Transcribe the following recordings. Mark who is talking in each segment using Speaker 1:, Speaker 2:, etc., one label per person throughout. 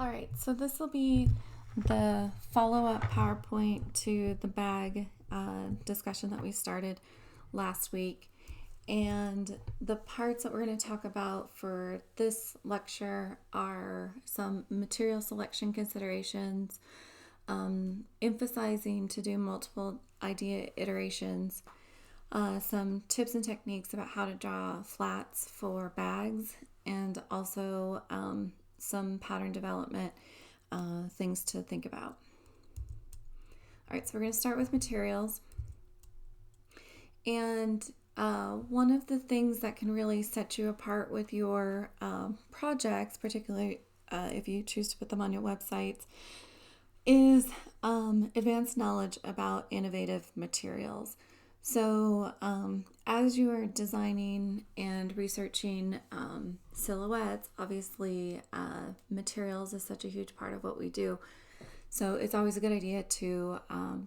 Speaker 1: All right, so this will be the follow-up PowerPoint to the bag discussion that we started last week. And the parts that we're going to talk about for this lecture are some material selection considerations, emphasizing to do multiple idea iterations, some tips and techniques about how to draw flats for bags, and also some pattern development things to think about. All right, so we're going to start with materials. And one of the things that can really set you apart with your projects, particularly if you choose to put them on your websites, is advanced knowledge about innovative materials. So as you are designing and researching silhouettes, obviously materials is such a huge part of what we do. So it's always a good idea to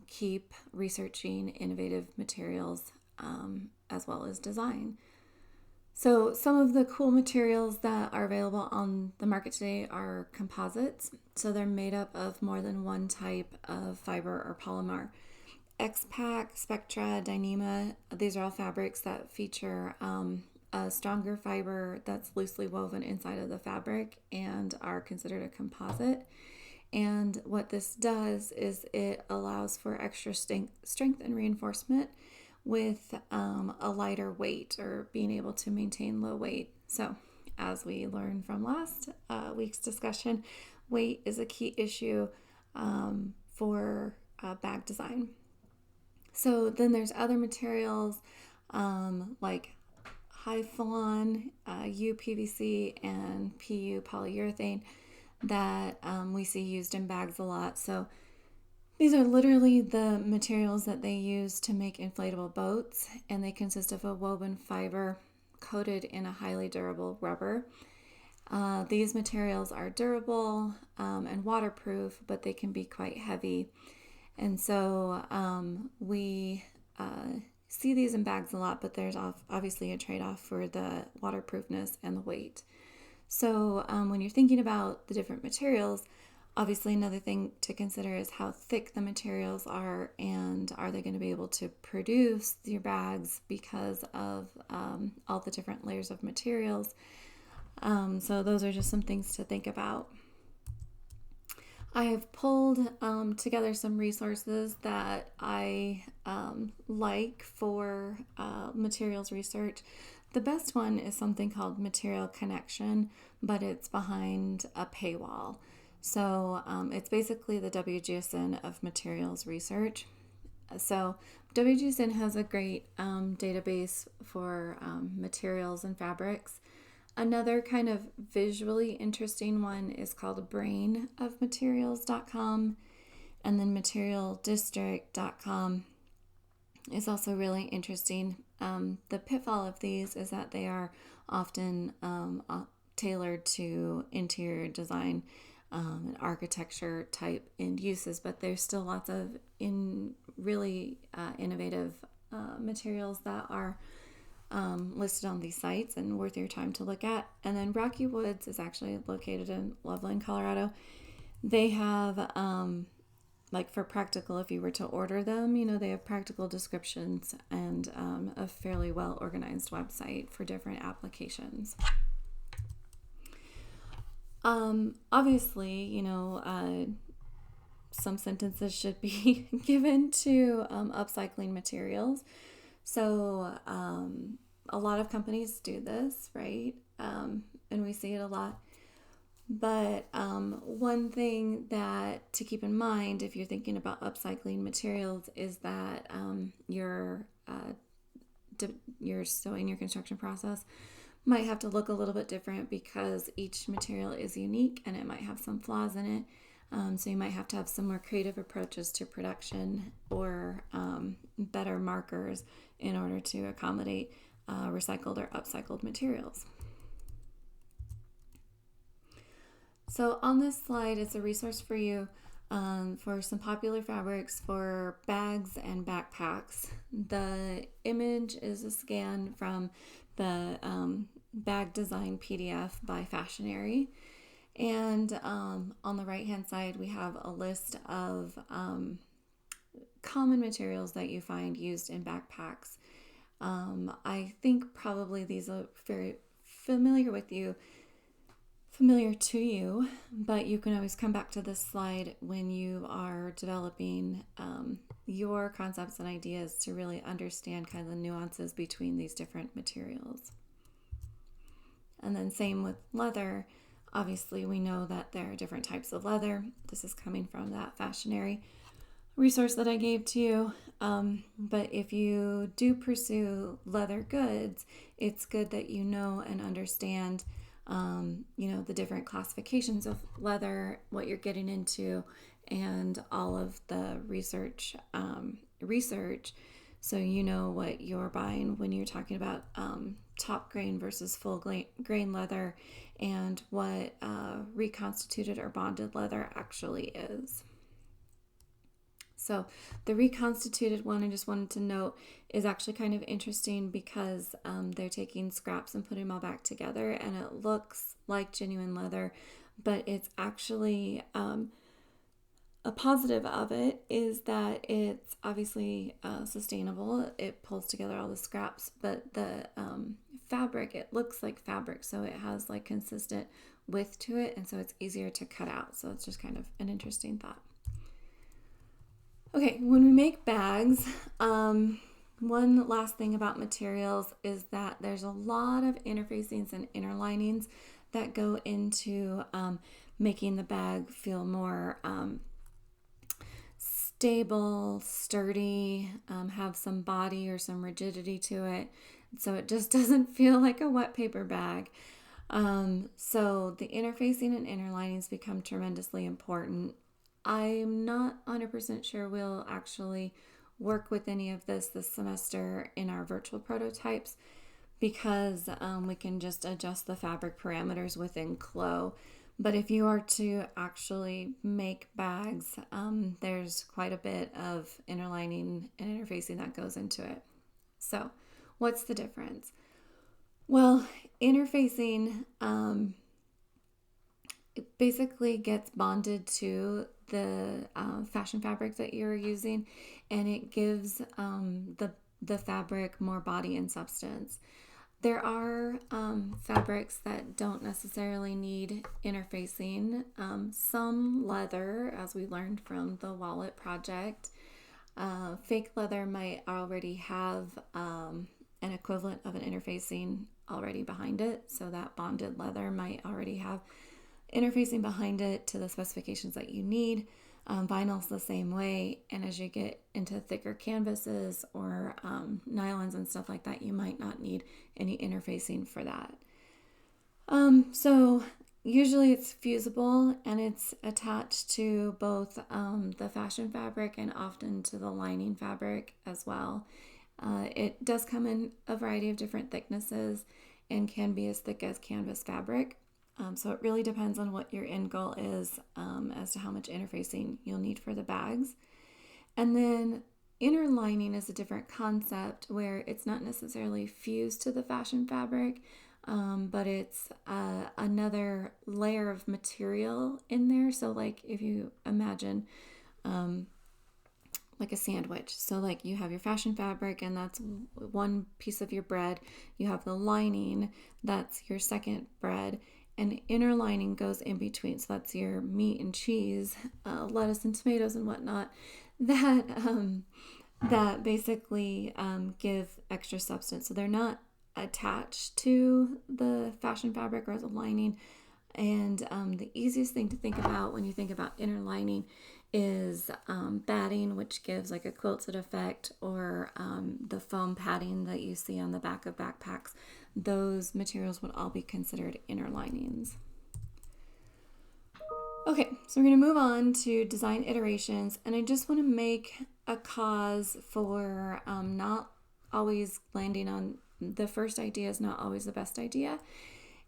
Speaker 1: keep researching innovative materials as well as design. So some of the cool materials that are available on the market today are composites. So they're made up of more than one type of fiber or polymer. X-Pac, Spectra, Dyneema, these are all fabrics that feature a stronger fiber that's loosely woven inside of the fabric and are considered a composite. And what this does is it allows for extra strength and reinforcement with a lighter weight, or being able to maintain low weight. So as we learned from last week's discussion, weight is a key issue for bag design. So then there's other materials like Hyphalon, UPVC, and PU polyurethane that we see used in bags a lot. So these are literally the materials that they use to make inflatable boats, and they consist of a woven fiber coated in a highly durable rubber. These materials are durable and waterproof, but they can be quite heavy. And so we see these in bags a lot, but there's obviously a trade-off for the waterproofness and the weight. So when you're thinking about the different materials, obviously another thing to consider is how thick the materials are, and are they going to be able to produce your bags because of all the different layers of materials. So those are just some things to think about. I have pulled together some resources that I like for materials research. The best one is something called Material Connection, but it's behind a paywall. So it's basically the WGSN of materials research. So WGSN has a great database for materials and fabrics. Another kind of visually interesting one is called brainofmaterials.com, and then materialdistrict.com is also really interesting. The pitfall of these is that they are often tailored to interior design and architecture type end uses, but there's still lots of really innovative materials that are listed on these sites and worth your time to look at. And then Rocky Woods is actually located in Loveland, Colorado. They have like for practical, if you were to order them, they have practical descriptions and a fairly well organized website for different applications. Obviously, some sentences should be given to upcycling materials. So a lot of companies do this, right? And we see it a lot. But one thing that to keep in mind if you're thinking about upcycling materials is that your sewing, your construction process might have to look a little bit different because each material is unique and it might have some flaws in it. So you might have to have some more creative approaches to production or better markers in order to accommodate recycled or upcycled materials. So on this slide, it's a resource for you for some popular fabrics for bags and backpacks. The image is a scan from the bag design PDF by Fashionary. And on the right hand side, we have a list of common materials that you find used in backpacks. I think probably these are very familiar to you, but you can always come back to this slide when you are developing your concepts and ideas to really understand kind of the nuances between these different materials. And then same with leather. Obviously, we know that there are different types of leather. This is coming from that Fashionary resource that I gave to you. But if you do pursue leather goods, it's good that you know and understand, the different classifications of leather, what you're getting into, and all of the research, so you know what you're buying when you're talking about top grain versus full grain leather, and what reconstituted or bonded leather actually is. So the reconstituted one, I just wanted to note, is actually kind of interesting because they're taking scraps and putting them all back together, and it looks like genuine leather, but it's actually a positive of it is that it's obviously sustainable. It pulls together all the scraps, but the fabric, it looks like fabric, so it has like consistent width to it, and so it's easier to cut out. So it's just kind of an interesting thought. Okay, when we make bags, one last thing about materials is that there's a lot of interfacings and inner linings that go into making the bag feel more stable, sturdy, have some body or some rigidity to it. So it just doesn't feel like a wet paper bag. So the interfacing and inner linings become tremendously important. I'm not 100% sure we'll actually work with any of this semester in our virtual prototypes because we can just adjust the fabric parameters within Clo. But if you are to actually make bags, there's quite a bit of inner lining and interfacing that goes into it. So what's the difference? Well, interfacing it basically gets bonded to the fashion fabric that you're using, and it gives the fabric more body and substance. There are fabrics that don't necessarily need interfacing. Some leather, as we learned from the wallet project, fake leather might already have an equivalent of an interfacing already behind it, so that bonded leather might already have interfacing behind it to the specifications that you need. Vinyl's the same way, and as you get into thicker canvases or nylons and stuff like that, you might not need any interfacing for that. So usually it's fusible and it's attached to both the fashion fabric and often to the lining fabric as well. It does come in a variety of different thicknesses and can be as thick as canvas fabric. So it really depends on what your end goal is as to how much interfacing you'll need for the bags. And then inner lining is a different concept where it's not necessarily fused to the fashion fabric, but it's another layer of material in there. So like if you imagine like a sandwich. So like you have your fashion fabric and that's one piece of your bread. You have the lining, that's your second bread. And inner lining goes in between. So that's your meat and cheese, lettuce and tomatoes and whatnot that basically give extra substance. So they're not attached to the fashion fabric or the lining. And the easiest thing to think about when you think about inner lining is batting, which gives like a quilted effect, or the foam padding that you see on the back of backpacks. Those materials would all be considered inner linings. Okay, so we're going to move on to design iterations, and I just want to make a cause for not always landing on the first idea is not always the best idea.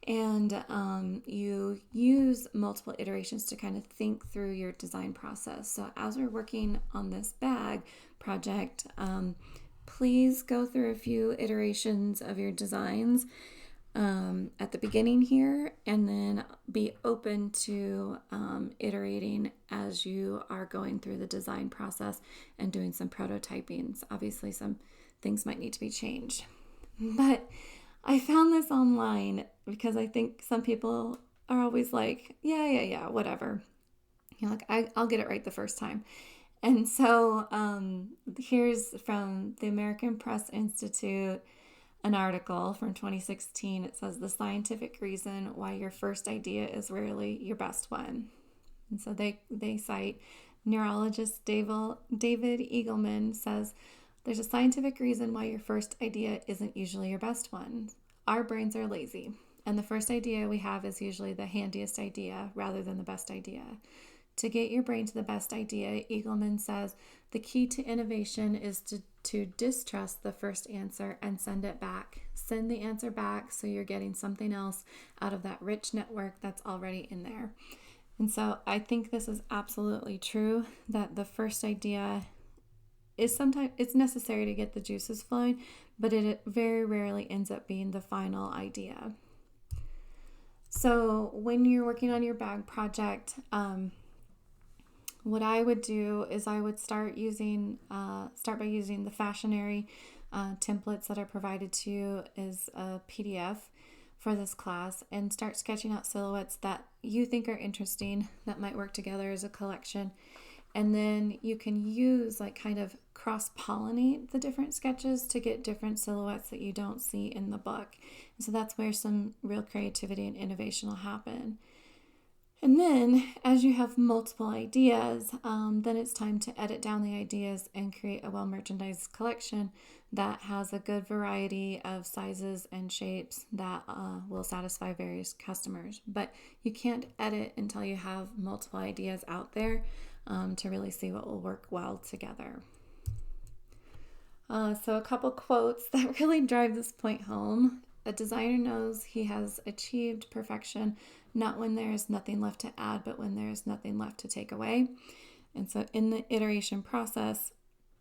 Speaker 1: And you use multiple iterations to kind of think through your design process. So as we're working on this bag project, please go through a few iterations of your designs at the beginning here, and then be open to iterating as you are going through the design process and doing some prototyping. So obviously some things might need to be changed. But I found this online because I think some people are always like, yeah, whatever. Like, I'll get it right the first time. And so here's from the American Press Institute, an article from 2016. It says the scientific reason why your first idea is rarely your best one. And so they cite neurologist David Eagleman says, there's a scientific reason why your first idea isn't usually your best one. Our brains are lazy, and the first idea we have is usually the handiest idea rather than the best idea. To get your brain to the best idea, Eagleman says, the key to innovation is to distrust the first answer and send it back. Send the answer back so you're getting something else out of that rich network that's already in there. And so I think this is absolutely true, that the first idea is sometimes it's necessary to get the juices flowing, but it very rarely ends up being the final idea. So when you're working on your bag project, what I would do is I would start by using the Fashionary templates that are provided to you as a PDF for this class, and start sketching out silhouettes that you think are interesting that might work together as a collection. And then you can use kind of cross-pollinate the different sketches to get different silhouettes that you don't see in the book. And so that's where some real creativity and innovation will happen. And then as you have multiple ideas, then it's time to edit down the ideas and create a well-merchandised collection that has a good variety of sizes and shapes that will satisfy various customers. But you can't edit until you have multiple ideas out there to really see what will work well together. So a couple quotes that really drive this point home. A designer knows he has achieved perfection, not when there is nothing left to add, but when there is nothing left to take away. And so in the iteration process,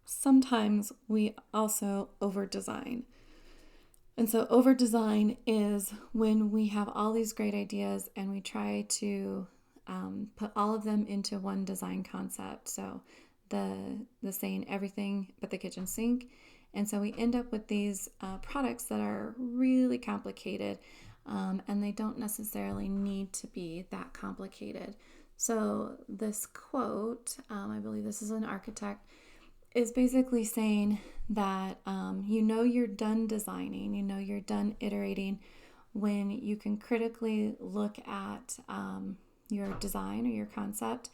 Speaker 1: sometimes we also over-design. And so over-design is when we have all these great ideas and we try to put all of them into one design concept. So the saying, everything but the kitchen sink. And so we end up with these products that are really complicated, and they don't necessarily need to be that complicated. So this quote, I believe this is an architect, is basically saying that you're done designing, you're done iterating when you can critically look at your design or your concept,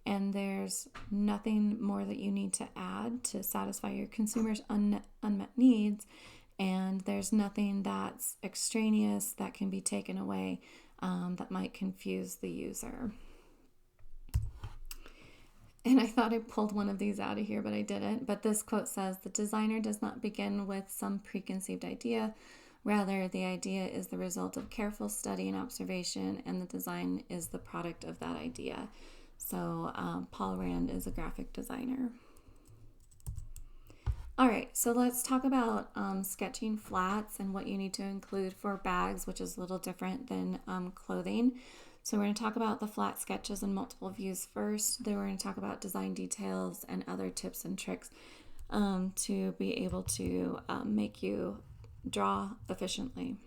Speaker 1: and there's nothing more that you need to add to satisfy your consumers' unmet needs, and there's nothing that's extraneous that can be taken away that might confuse the user. And I thought I pulled one of these out of here, but I didn't. But this quote says, the designer does not begin with some preconceived idea. Rather, the idea is the result of careful study and observation, and the design is the product of that idea. So Paul Rand is a graphic designer. All right, so let's talk about sketching flats and what you need to include for bags, which is a little different than clothing. So we're going to talk about the flat sketches and multiple views first. Then we're going to talk about design details and other tips and tricks to be able to make you draw efficiently.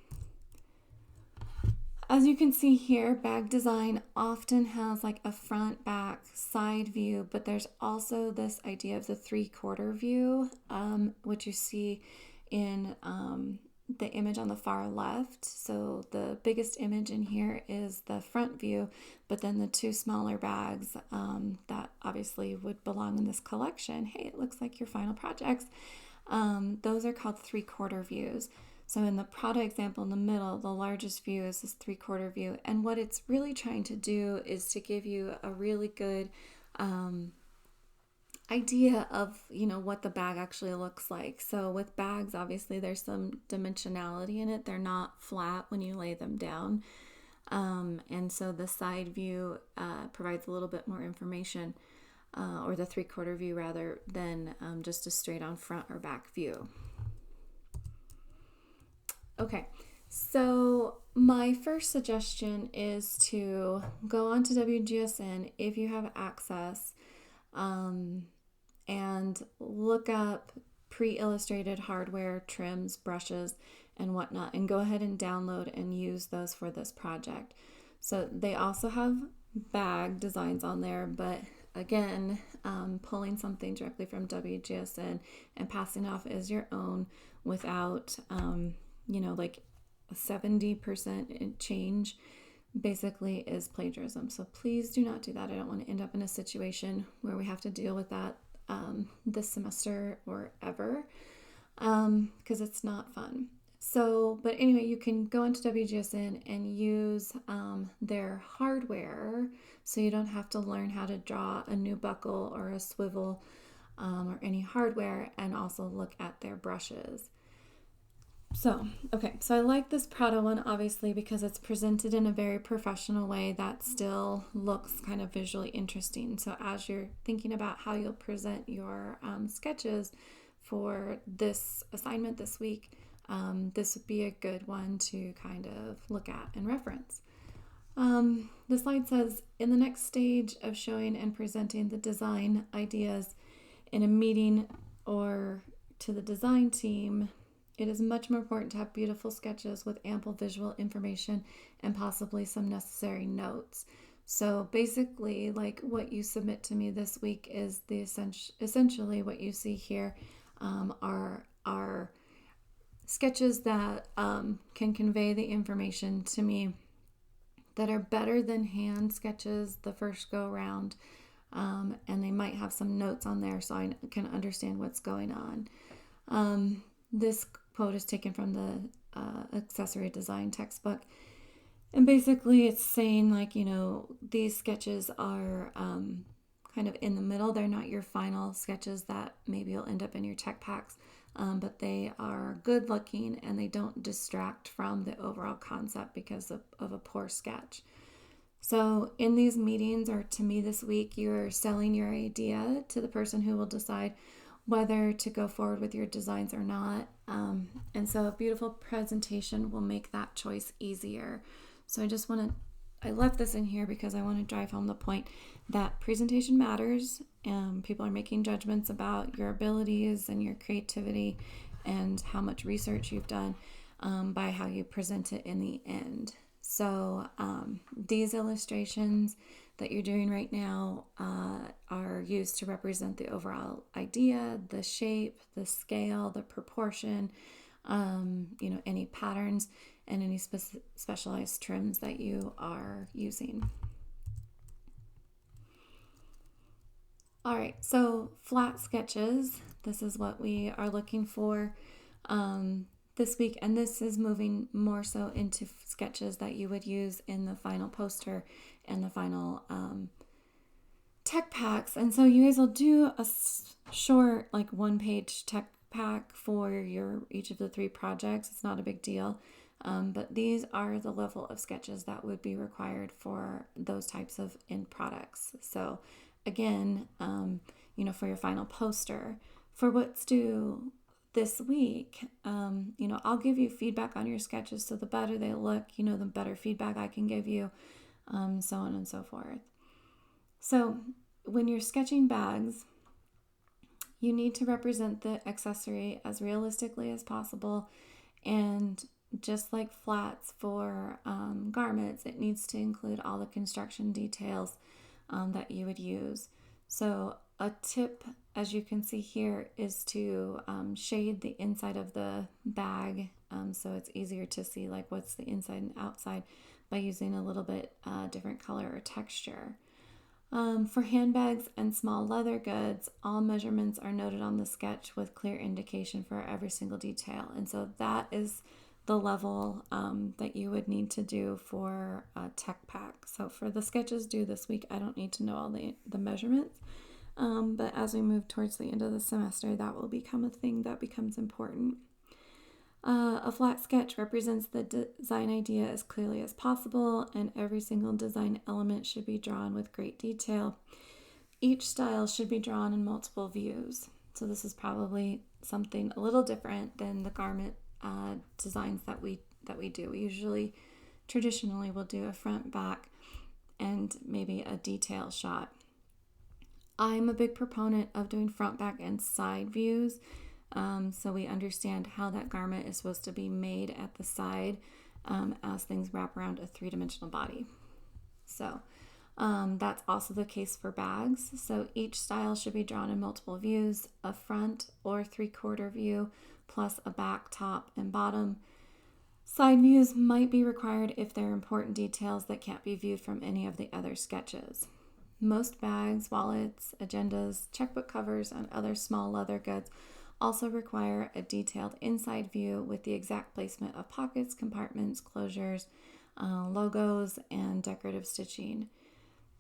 Speaker 1: As you can see here, bag design often has a front, back, side view, but there's also this idea of the 3/4 view, which you see in the image on the far left. So the biggest image in here is the front view, but then the two smaller bags that obviously would belong in this collection, hey, it looks like your final projects, those are called 3/4 views. So in the product example in the middle, the largest view is this 3/4 view. And what it's really trying to do is to give you a really good idea of, what the bag actually looks like. So with bags, obviously there's some dimensionality in it. They're not flat when you lay them down. And so the side view provides a little bit more information, or the 3/4 view rather, than just a straight on front or back view. Okay, So my first suggestion is to go onto WGSN if you have access, um, and look up pre-illustrated hardware, trims, brushes, and whatnot, and go ahead and download and use those for this project. So they also have bag designs on there, but again, pulling something directly from WGSN and passing off as your own without, like a 70% change basically is plagiarism. So please do not do that. I don't want to end up in a situation where we have to deal with that this semester or ever, because it's not fun. So, but anyway, you can go into WGSN and use their hardware, so you don't have to learn how to draw a new buckle or a swivel or any hardware, and also look at their brushes. So, okay, so I like this Prada one obviously because it's presented in a very professional way that still looks kind of visually interesting. So, as you're thinking about how you'll present your sketches for this assignment this week, this would be a good one to kind of look at and reference. The slide says, in the next stage of showing and presenting the design ideas in a meeting or to the design team, it is much more important to have beautiful sketches with ample visual information and possibly some necessary notes. So basically, like what you submit to me this week is the essentially what you see here are sketches that can convey the information to me that are better than hand sketches the first go around, and they might have some notes on there so I can understand what's going on. This quote is taken from the accessory design textbook, and basically it's saying, like, these sketches are kind of in the middle. They're not your final sketches that maybe you'll end up in your tech packs, but they are good looking and they don't distract from the overall concept because of a poor sketch. So in these meetings, or to me this week, you're selling your idea to the person who will decide whether to go forward with your designs or not. And so a beautiful presentation will make that choice easier. So I left this in here because I want to drive home the point that presentation matters. People are making judgments about your abilities and your creativity and how much research you've done by how you present it in the end. So these illustrations that you're doing right now are used to represent the overall idea, the shape, the scale, the proportion, any patterns, and any specialized trims that you are using. All right, so flat sketches, this is what we are looking for this week, and this is moving more so into sketches that you would use in the final poster and the final tech packs. And so you guys will do a short, like, 1-page tech pack for each of the 3 projects. It's not a big deal, but these are the level of sketches that would be required for those types of end products. So again, for your final poster, for what's due this week, I'll give you feedback on your sketches. So the better they look, the better feedback I can give you, so on and so forth. So when you're sketching bags, you need to represent the accessory as realistically as possible. And just like flats for garments, it needs to include all the construction details that you would use. So a tip, as you can see here, is to shade the inside of the bag, so it's easier to see like what's the inside and outside by using a little bit different color or texture. For handbags and small leather goods, all measurements are noted on the sketch with clear indication for every single detail. And so that is the level that you would need to do for a tech pack. So for the sketches due this week, I don't need to know all the measurements. But as we move towards the end of the semester, that will become a thing that becomes important. A flat sketch represents the design idea as clearly as possible, and every single design element should be drawn with great detail. Each style should be drawn in multiple views. So this is probably something a little different than the garment designs that we that we do. We usually, traditionally, will do a front, back, and maybe a detail shot. I'm a big proponent of doing front, back, and side views, so we understand how that garment is supposed to be made at the side as things wrap around a three-dimensional body. So that's also the case for bags. So each style should be drawn in multiple views, a front or three-quarter view, plus a back, top, and bottom. Side views might be required if there are important details that can't be viewed from any of the other sketches. Most bags, wallets, agendas, checkbook covers, and other small leather goods also require a detailed inside view with the exact placement of pockets, compartments, closures, logos, and decorative stitching.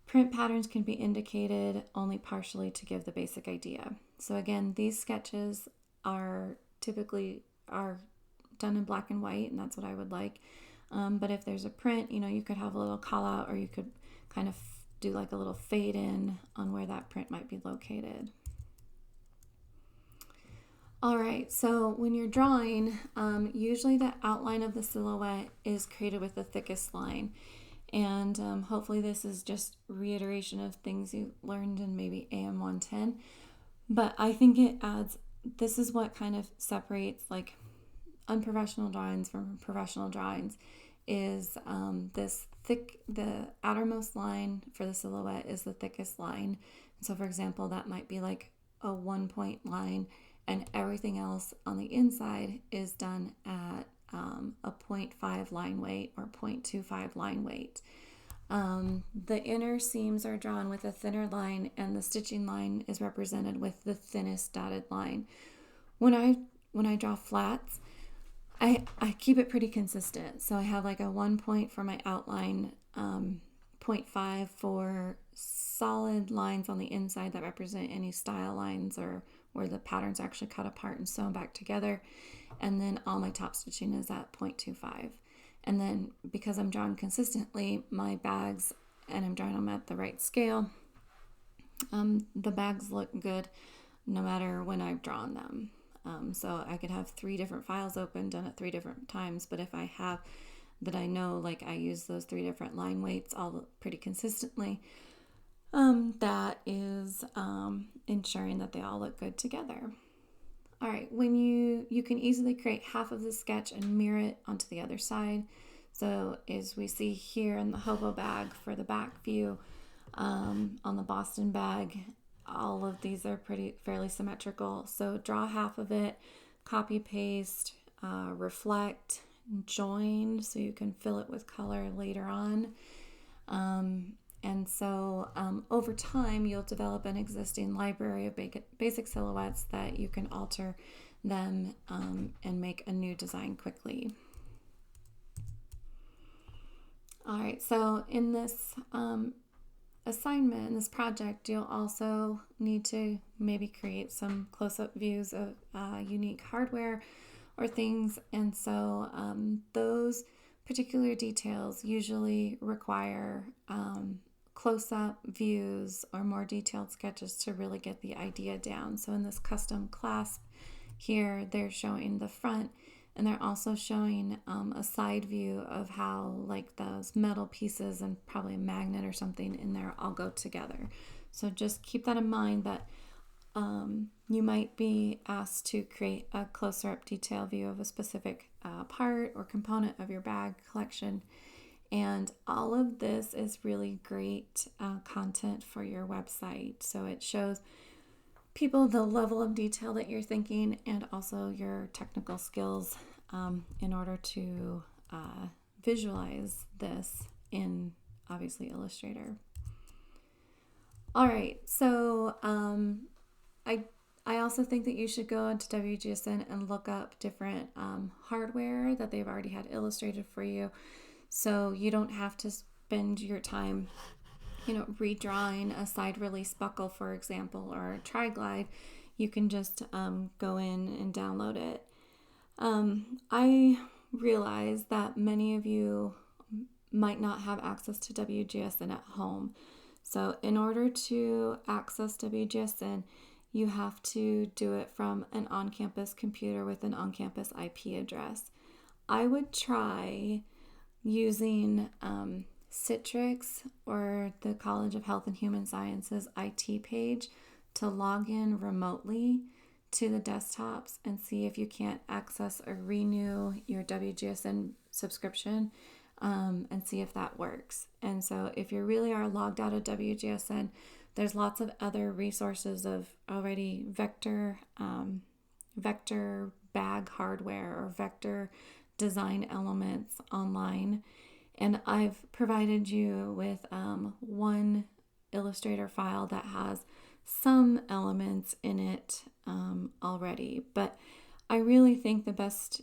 Speaker 1: Print patterns can be indicated only partially to give the basic idea. So again, these sketches are typically done in black and white, and that's what I would like. But if there's a print, you could have a little call out, or you could kind of do like a little fade in on where that print might be located. All right, so when you're drawing, usually the outline of the silhouette is created with the thickest line. And hopefully this is just reiteration of things you learned in maybe AM 110. But I think this is what kind of separates like unprofessional drawings from professional drawings, is the outermost line for the silhouette is the thickest line. So for example, that might be like a 1 point line, and everything else on the inside is done at a 0.5 line weight or 0.25 line weight. The inner seams are drawn with a thinner line, and the stitching line is represented with the thinnest dotted line. When I draw flats, I keep it pretty consistent. So I have like a 1 point for my outline, 0.5 for solid lines on the inside that represent any style lines or where the pattern's actually cut apart and sewn back together. And then all my top stitching is at 0.25. And then because I'm drawing consistently my bags and I'm drawing them at the right scale, the bags look good no matter when I've drawn them. So I could have 3 different files open, done at 3 different times, but if I have that I know, like I use those 3 different line weights all pretty consistently, that is ensuring that they all look good together. All right, when you can easily create half of the sketch and mirror it onto the other side. So as we see here in the hobo bag for the back view, on the Boston bag, all of these are fairly symmetrical. So draw half of it, copy paste, reflect, join so you can fill it with color later on. And so over time, you'll develop an existing library of basic silhouettes that you can alter them and make a new design quickly. All right, so in this assignment, in this project, you'll also need to maybe create some close-up views of unique hardware or things. And so those particular details usually require close-up views or more detailed sketches to really get the idea down. So in this custom clasp here, they're showing the front, and they're also showing a side view of how like those metal pieces and probably a magnet or something in there all go together. So just keep that in mind, that you might be asked to create a closer up detail view of a specific part or component of your bag collection. And all of this is really great content for your website. So it shows people the level of detail that you're thinking and also your technical skills in order to visualize this in obviously Illustrator. All right, so I also think that you should go into WGSN and look up different hardware that they've already had illustrated for you, so you don't have to spend your time redrawing a side release buckle, for example, or a tri-glide. You can just go in and download it. I realize that many of you might not have access to WGSN at home. So in order to access WGSN, you have to do it from an on-campus computer with an on-campus IP address. I would try using Citrix or the College of Health and Human Sciences IT page to log in remotely to the desktops and see if you can't access or renew your WGSN subscription, and see if that works. And so if you really are logged out of WGSN, there's lots of other resources of already vector bag hardware or vector design elements online. And I've provided you with one Illustrator file that has some elements in it already. But I really think the best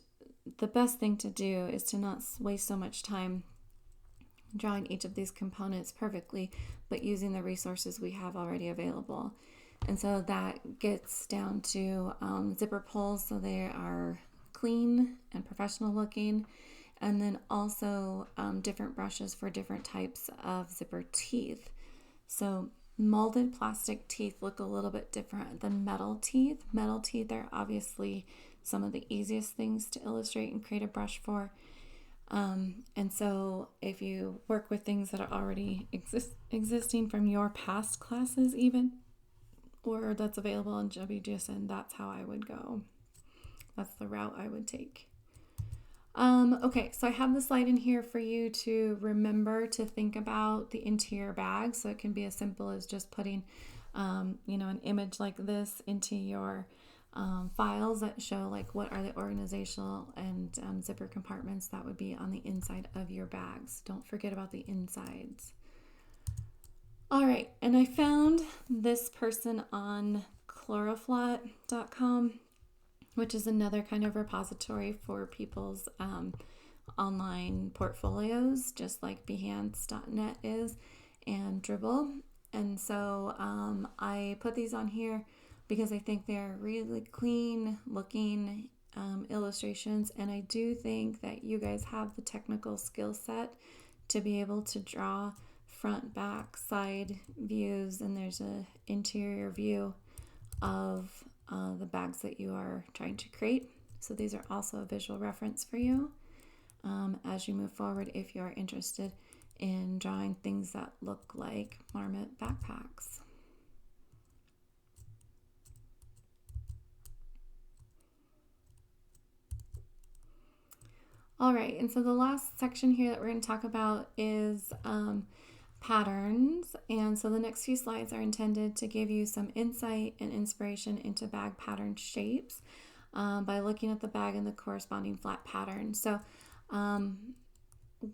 Speaker 1: thing to do is to not waste so much time drawing each of these components perfectly, but using the resources we have already available. And so that gets down to zipper pulls, so they are clean and professional looking, and then also different brushes for different types of zipper teeth. So molded plastic teeth look a little bit different than metal teeth. Metal teeth are obviously some of the easiest things to illustrate and create a brush for. And so if you work with things that are already existing from your past classes even, or that's available on WGSN, that's how I would go. That's the route I would take. Okay, so I have the slide in here for you to remember to think about the interior bag. So it can be as simple as just putting, an image like this into your files that show like what are the organizational and zipper compartments that would be on the inside of your bags. Don't forget about the insides. All right, and I found this person on Chloroflot.com, which is another kind of repository for people's online portfolios, just like Behance.net is, and Dribbble. And so I put these on here because I think they're really clean looking illustrations, and I do think that you guys have the technical skill set to be able to draw front, back, side views, and there's a interior view of the bags that you are trying to create. So these are also a visual reference for you as you move forward if you are interested in drawing things that look like Marmot backpacks. All right, and so the last section here that we're going to talk about is patterns. And so the next few slides are intended to give you some insight and inspiration into bag pattern shapes by looking at the bag and the corresponding flat pattern. So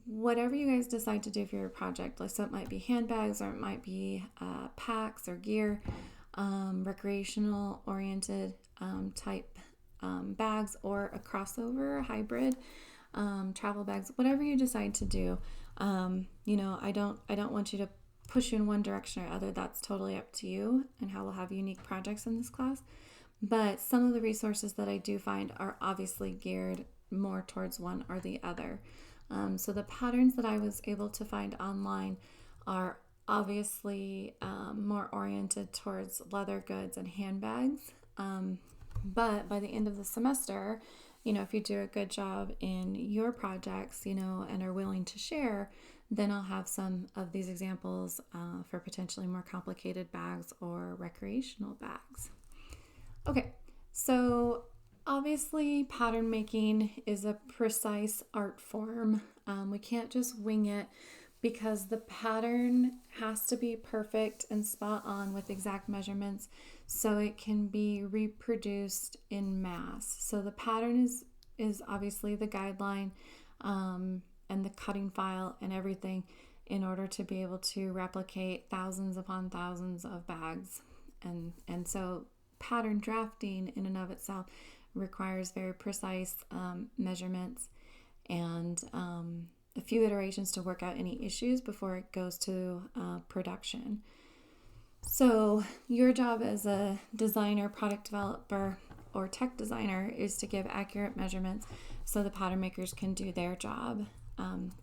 Speaker 1: whatever you guys decide to do for your project, so it might be handbags or it might be packs or gear, recreational oriented type bags, or a crossover hybrid travel bags, whatever you decide to do. I don't want you to push you in one direction or other. That's totally up to you and how we'll have unique projects in this class. But some of the resources that I do find are obviously geared more towards one or the other. So the patterns that I was able to find online are obviously more oriented towards leather goods and handbags. But by the end of the semester, if you do a good job in your projects, and are willing to share, then I'll have some of these examples for potentially more complicated bags or recreational bags. Okay, so obviously pattern making is a precise art form. We can't just wing it because the pattern has to be perfect and spot on with exact measurements so it can be reproduced in mass. So the pattern is obviously the guideline and the cutting file and everything in order to be able to replicate thousands upon thousands of bags. And so pattern drafting in and of itself requires very precise measurements and a few iterations to work out any issues before it goes to production. So your job as a designer, product developer, or tech designer is to give accurate measurements so the pattern makers can do their job.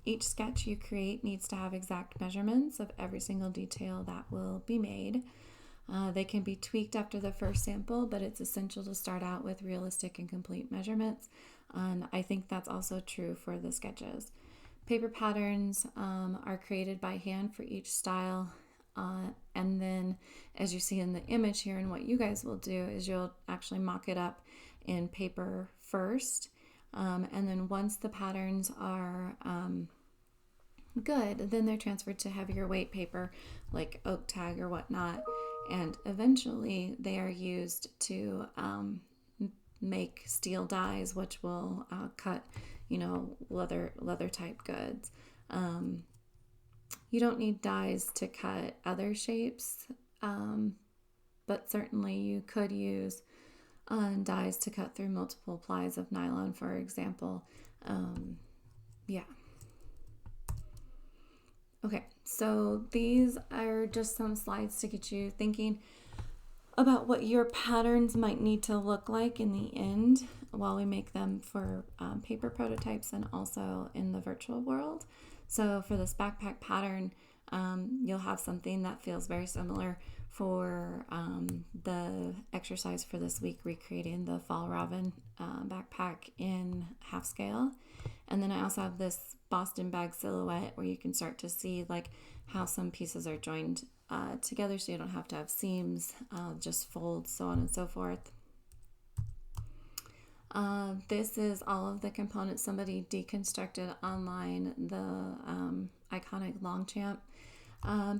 Speaker 1: Each sketch you create needs to have exact measurements of every single detail that will be made. They can be tweaked after the first sample, but it's essential to start out with realistic and complete measurements. And I think that's also true for the sketches. Paper patterns are created by hand for each style. And then, as you see in the image here, and what you guys will do is you'll actually mock it up in paper first. And then once the patterns are good, then they're transferred to heavier weight paper like oak tag or whatnot. And eventually they are used to make steel dies, which will cut, leather type goods. You don't need dies to cut other shapes, but certainly you could use dies to cut through multiple plies of nylon, for example. Yeah. Okay, so these are just some slides to get you thinking about what your patterns might need to look like in the end while we make them for paper prototypes and also in the virtual world. So for this backpack pattern, you'll have something that feels very similar for the exercise for this week, recreating the Fall Robin backpack in half scale. And then I also have this Boston bag silhouette where you can start to see like how some pieces are joined together, so you don't have to have seams, just folds, so on and so forth. This is all of the components somebody deconstructed online, the iconic Longchamp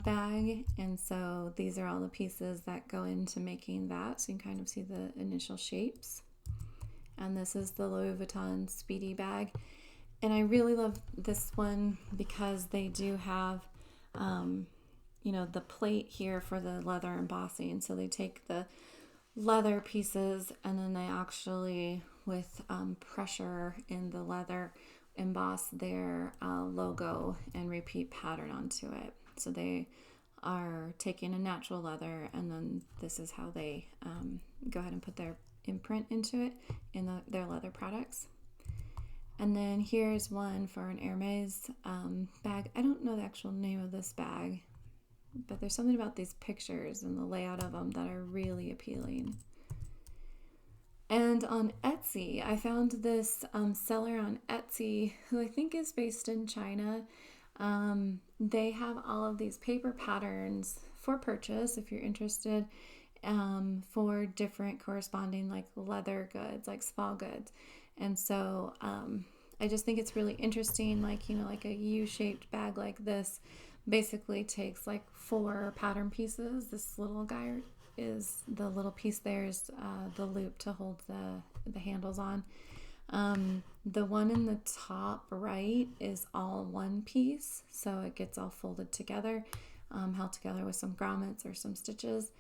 Speaker 1: bag, and so these are all the pieces that go into making that, so you can kind of see the initial shapes. And this is the Louis Vuitton Speedy bag, and I really love this one because they do have the plate here for the leather embossing. So they take the leather pieces and then they actually, with pressure in the leather, emboss their logo and repeat pattern onto it. So they are taking a natural leather, and then this is how they go ahead and put their imprint into it in their leather products. And then here's one for an Hermes bag. I don't know the actual name of this bag, but there's something about these pictures and the layout of them that are really appealing. And on Etsy, I found this seller on Etsy who I think is based in China. They have all of these paper patterns for purchase if you're interested, for different corresponding like leather goods, like small goods. And so I just think it's really interesting, like a U-shaped bag like this basically takes like 4 pattern pieces. This little guy is the little piece there is the loop to hold the handles on. The one in the top right is all one piece, so it gets all folded together, held together with some grommets or some stitches.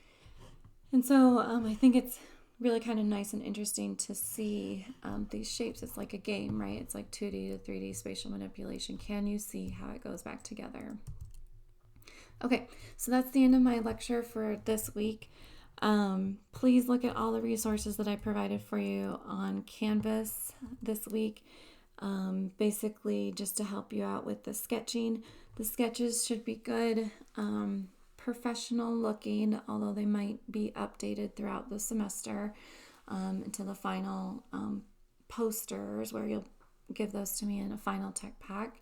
Speaker 1: And so I think it's really kind of nice and interesting to see these shapes. It's like a game, right? It's like 2D to 3D spatial manipulation. Can you see how it goes back together? Okay, so that's the end of my lecture for this week. Please look at all the resources that I provided for you on Canvas this week, basically just to help you out with the sketching. The sketches should be good, professional looking, although they might be updated throughout the semester until the final posters, where you'll give those to me in a final tech pack.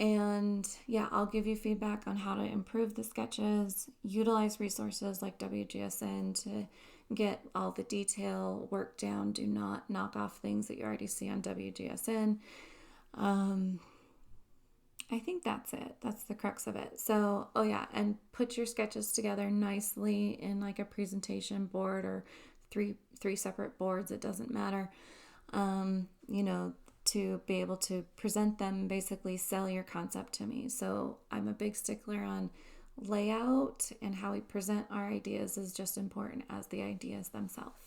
Speaker 1: And yeah, I'll give you feedback on how to improve the sketches, utilize resources like WGSN to get all the detail work down. Do not knock off things that you already see on WGSN. I think that's it. That's the crux of it. So, and put your sketches together nicely in like a presentation board or three separate boards. It doesn't matter. To be able to present them, basically sell your concept to me. So I'm a big stickler on layout, and how we present our ideas is just important as the ideas themselves.